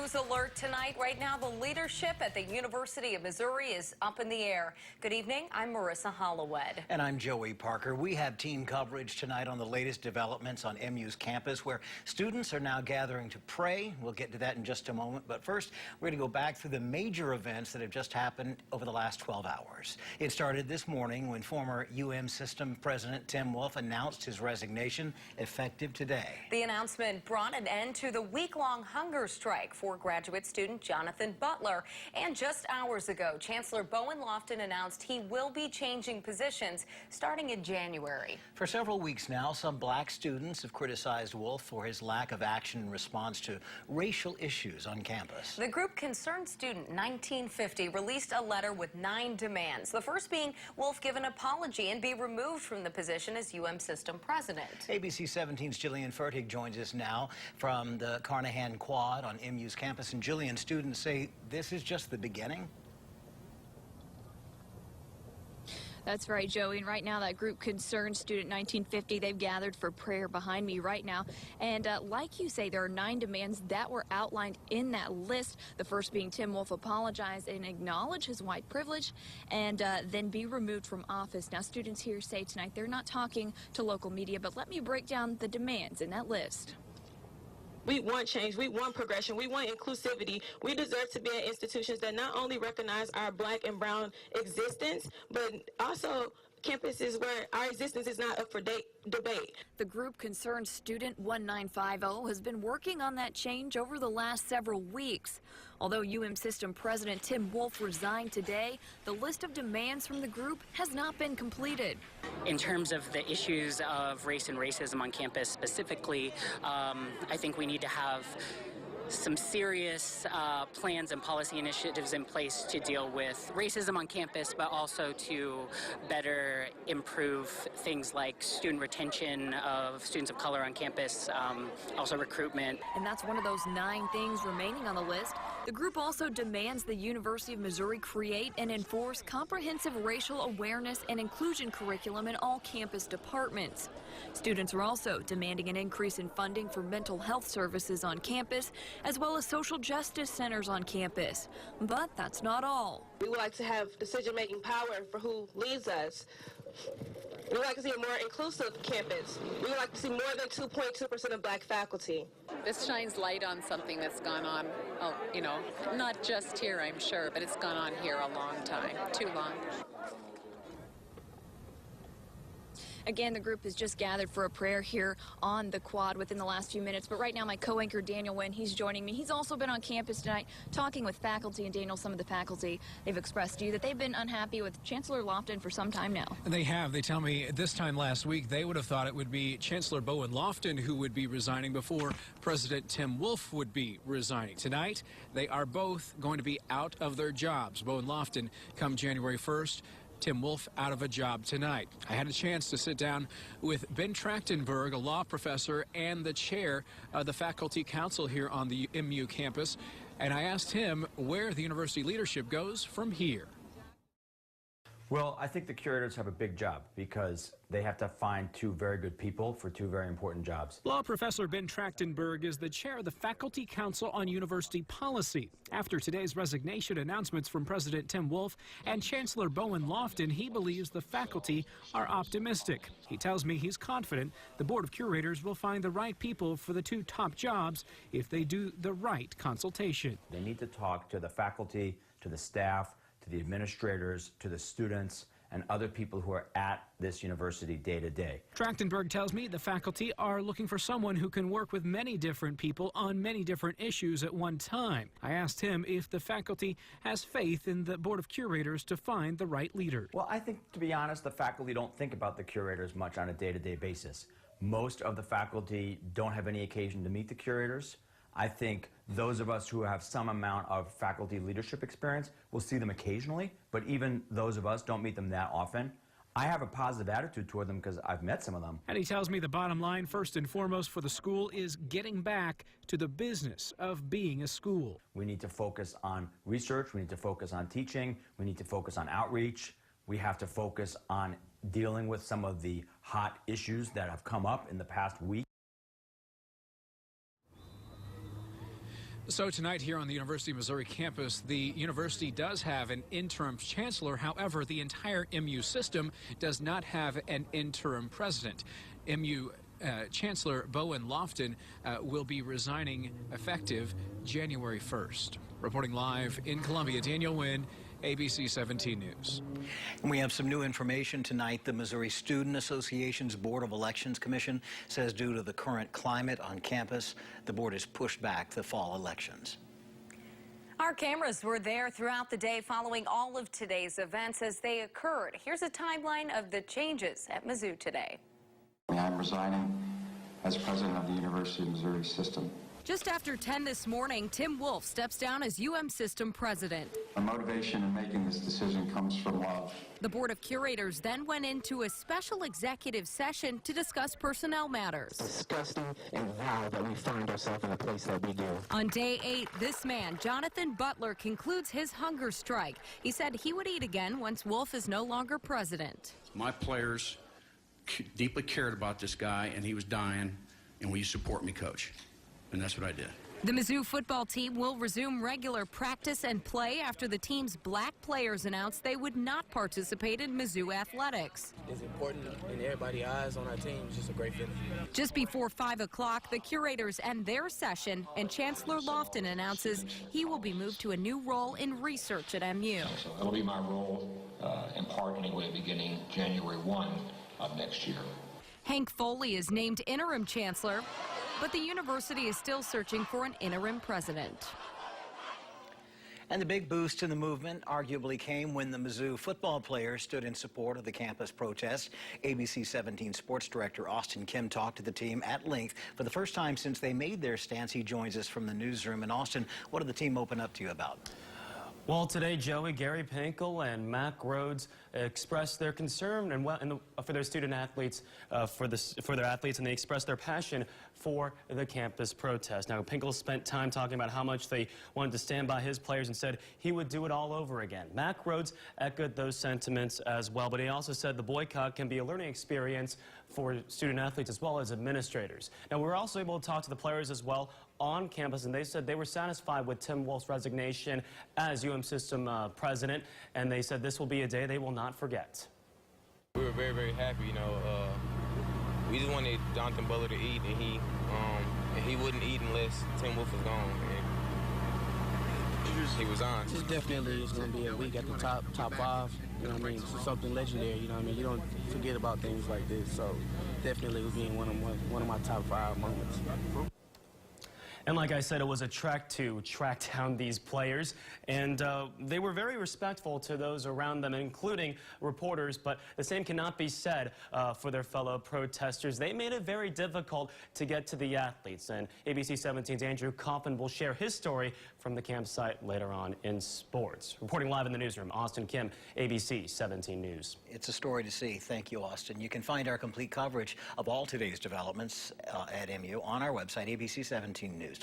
news alert tonight. Right now, the leadership at the University of Missouri is up in the air. Good evening. I'm Marissa Hollowed. And I'm Joey Parker. We have team coverage tonight on the latest developments on MU's campus, where students are now gathering to pray. We'll get to that in just a moment. But first, we're going to go back through the major events that have just happened over the last 12 hours. It started this morning when former System President Tim Wolf announced his resignation, effective today. The announcement brought an end to the week-long hunger strike for graduate student Jonathan Butler. And just hours ago, Chancellor Bowen Lofton announced he will be changing positions starting in January. For several weeks now, some black students have criticized Wolf for his lack of action in response to racial issues on campus. The group Concerned Student 1950 released a letter with 9 demands. The first being Wolf give an apology and be removed from the position as System president. ABC 17's Jillian Fertig joins us now from the Carnahan Quad on MU's campus. And Jillian, students say this is just the beginning. That's right, Joey. And right now, that group Concerned Student 1950, they've gathered for prayer behind me right now. And like you say, there are 9 demands that were outlined in that list. The first being Tim Wolf apologize and acknowledge his white privilege and then be removed from office. Now, students here say tonight they're not talking to local media, but let me break down the demands in that list. We want change, we want progression, we want inclusivity. We deserve to be in institutions that not only recognize our black and brown existence, but also campuses where our existence is not up for debate. The group Concerned Student 1950 has been working on that change over the last several weeks. Although System President Tim Wolf resigned today, the list of demands from the group has not been completed. In terms of the issues of race and racism on campus specifically, I think we need to have some serious plans and policy initiatives in place to deal with racism on campus, but also to better improve things like student retention of students of color on campus, also recruitment. And that's one of those 9 things remaining on the list. The group also demands the University of Missouri create and enforce comprehensive racial awareness and inclusion curriculum in all campus departments. Students are also demanding an increase in funding for mental health services on campus, as well as social justice centers on campus. But that's not all. We would like to have decision-making power for who leads us. We would like to see a more inclusive campus. We would like to see more than 2.2% of black faculty. This shines light on something that's gone on, not just here, I'm sure, but it's gone on here a long time, too long. Again, the group has just gathered for a prayer here on the quad within the last few minutes. But right now, my co-anchor Daniel Wynn, he's joining me. He's also been on campus tonight talking with faculty. And Daniel, some of the faculty, they've expressed to you that they've been unhappy with Chancellor Lofton for some time now. They have. They tell me this time last week they would have thought it would be Chancellor Bowen Lofton who would be resigning before President Tim Wolf would be resigning. Tonight, they are both going to be out of their jobs. Bowen Lofton come January 1st. Tim Wolf out of a job tonight. I had a chance to sit down with Ben Trachtenberg, a law professor and the chair of the faculty council here on the MU campus, and I asked him where the university leadership goes from here. Well, I think the curators have a big job because they have to find 2 very good people for 2 very important jobs. Law professor Ben Trachtenberg is the chair of the Faculty Council on University Policy. After today's resignation announcements from President Tim Wolf and Chancellor Bowen Lofton, he believes the faculty are optimistic. He tells me he's confident the Board of Curators will find the right people for the 2 top jobs if they do the right consultation. They need to talk to the faculty, to the staff, to the administrators, to the students, and other people who are at this university day to day. Trachtenberg tells me the faculty are looking for someone who can work with many different people on many different issues at one time. I asked him if the faculty has faith in the Board of Curators to find the right leader. Well, I think, to be honest, the faculty don't think about the curators much on a day-to-day basis. Most of the faculty don't have any occasion to meet the curators. I think those of us who have some amount of faculty leadership experience will see them occasionally, but even those of us don't meet them that often. I have a positive attitude toward them because I've met some of them. And he tells me the bottom line, first and foremost for the school, is getting back to the business of being a school. We need to focus on research, we need to focus on teaching, we need to focus on outreach, we have to focus on dealing with some of the hot issues that have come up in the past week. So tonight here on the University of Missouri campus, the university does have an interim chancellor. However, the entire MU system does not have an interim president. MU Chancellor Bowen Lofton will be resigning effective January 1st. Reporting live in Columbia, Daniel Wynn, ABC 17 News. And we have some new information tonight. The Missouri Student Association's Board of Elections Commission says due to the current climate on campus, the board has pushed back the fall elections. Our cameras were there throughout the day following all of today's events as they occurred. Here's a timeline of the changes at Mizzou today. I'm resigning as president of the University of Missouri system. Just after 10 this morning, Tim Wolf steps down as UM system president. My motivation in making this decision comes from love. The Board of Curators then went into a special executive session to discuss personnel matters. Disgusting and vile that we find ourselves in the place that we do. On day 8, this man, Jonathan Butler, concludes his hunger strike. He said he would eat again once Wolf is no longer president. My players deeply cared about this guy, and he was dying, and will you support me, Coach? And that's what I did. The Mizzou football team will resume regular practice and play after the team's black players announced they would not participate in Mizzou athletics. It's important in everybody's eyes on our team. It's just a great feeling. Just before 5 o'clock, the Curators end their session, and Chancellor Lofton announces he will be moved to a new role in research at MU. So it'll be my role, in part anyway, beginning January 1 of next year. Hank Foley is named interim chancellor, but the university is still searching for an interim president. And the big boost in the movement arguably came when the Mizzou football players stood in support of the campus protest. ABC 17 sports director Austin Kim talked to the team at length for the first time since they made their stance. He joins us from the newsroom. And Austin, what did the team open up to you about? Well, today, Joey, Gary Pinkel and Mac Rhodes expressed their concern for their student athletes, for their athletes, and they expressed their passion for the campus protest. Now, Pinkel spent time talking about how much they wanted to stand by his players and said he would do it all over again. Mac Rhodes echoed those sentiments as well, but he also said the boycott can be a learning experience for student athletes as well as administrators. Now, we were also able to talk to the players as well on campus, and they said they were satisfied with Tim Wolf's resignation as UM system president, and they said this will be a day they will not forget. We were very, very happy. We just wanted Jonathan Butler to eat, and he wouldn't eat unless Tim Wolf was gone. And he was on. Just definitely it's going to be a week at the top 5. You know what I mean? It's something legendary. You know what I mean? You don't forget about things like this. So definitely it was being one of my top 5 moments. And like I said, it was a trek to track down these players, and they were very respectful to those around them, including reporters, but the same cannot be said for their fellow protesters. They made it very difficult to get to the athletes, and ABC 17's Andrew Coffin will share his story from the campsite later on in sports. Reporting live in the newsroom, Austin Kim, ABC 17 News. It's a story to see. Thank you, Austin. You can find our complete coverage of all today's developments at MU on our website, abc17news.com.